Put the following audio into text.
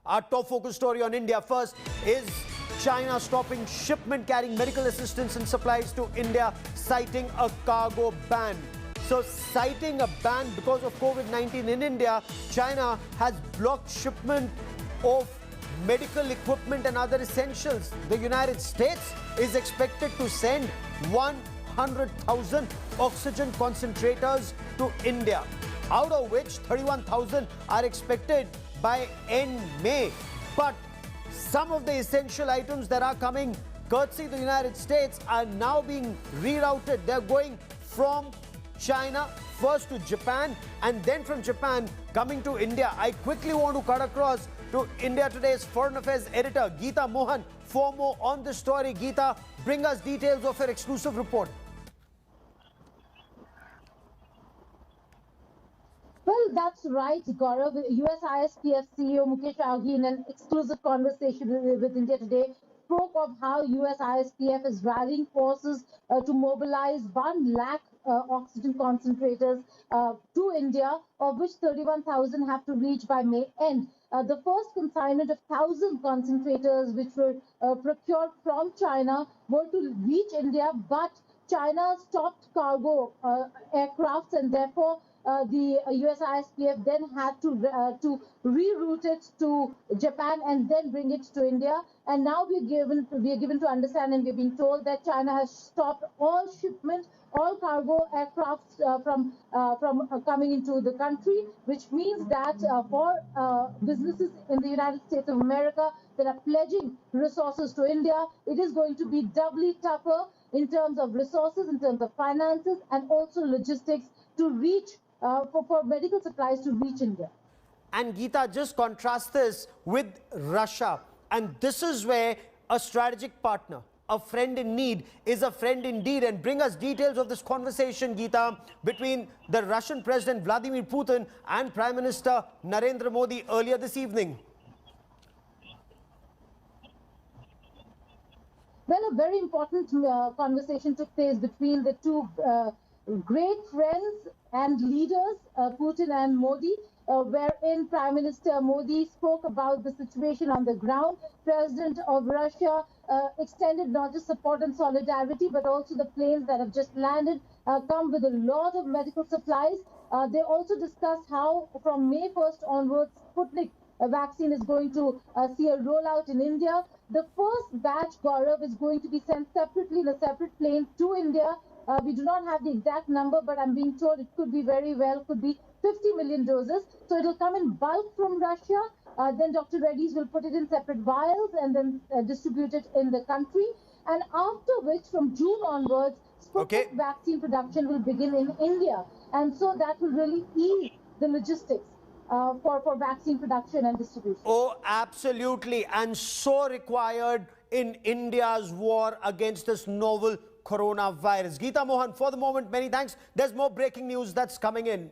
Our top focus story on India first is China stopping shipment carrying medical assistance and supplies to India, citing a cargo ban. So, citing a ban because of COVID-19 in India, China has blocked shipment of medical equipment and other essentials. The United States is expected to send 100,000 oxygen concentrators to India, out of which 31,000 are expected by end May. But some of the essential items that are coming courtesy the United States are now being rerouted. They're going from China first to Japan and then from Japan coming to India. I quickly want to cut across to India Today's Foreign Affairs editor Geeta Mohan for more on this story. Geeta, bring us details of your exclusive report. Well, that's right, Gaurav. US ISPF CEO Mukesh Aghi, in an exclusive conversation with India Today, spoke of how US ISPF is rallying forces to mobilize 1 lakh oxygen concentrators to India, of which 31,000 have to reach by May end. The first consignment of 1,000 concentrators, which were procured from China, were to reach India, but China stopped cargo aircrafts, and therefore the US ISPF then had to reroute it to Japan and then bring it to India. And now we are given to understand, and we're being told that China has stopped all shipment, all cargo aircrafts from coming into the country, which means that for businesses in the United States of America that are pledging resources to India, it is going to be doubly tougher in terms of resources, in terms of finances, and also logistics to reach for medical supplies to reach India. And Geeta, just contrast this with Russia. And this is where a strategic partner, a friend in need, is a friend indeed. And bring us details of this conversation, Geeta, between the Russian President Vladimir Putin and Prime Minister Narendra Modi earlier this evening. Well, a very important conversation took place between the two great friends and leaders, Putin and Modi, wherein Prime Minister Modi spoke about the situation on the ground. President of Russia extended not just support and solidarity, but also the planes that have just landed come with a lot of medical supplies. They also discussed how from May 1st onwards, Sputnik vaccine is going to see a rollout in India. The first batch, Gaurav, is going to be sent separately in a separate plane to India. We do not have the exact number, but I'm being told it could be very well, could be 50 million doses. So it will come in bulk from Russia. Then Dr. Reddy's will put it in separate vials and then distribute it in the country. And after which, from June onwards, Sputnik vaccine production will begin in India. And so that will really ease the logistics for vaccine production and distribution. Oh, absolutely. And so required in India's war against this novel coronavirus. Geeta Mohan, for the moment, many thanks. There's more breaking news that's coming in.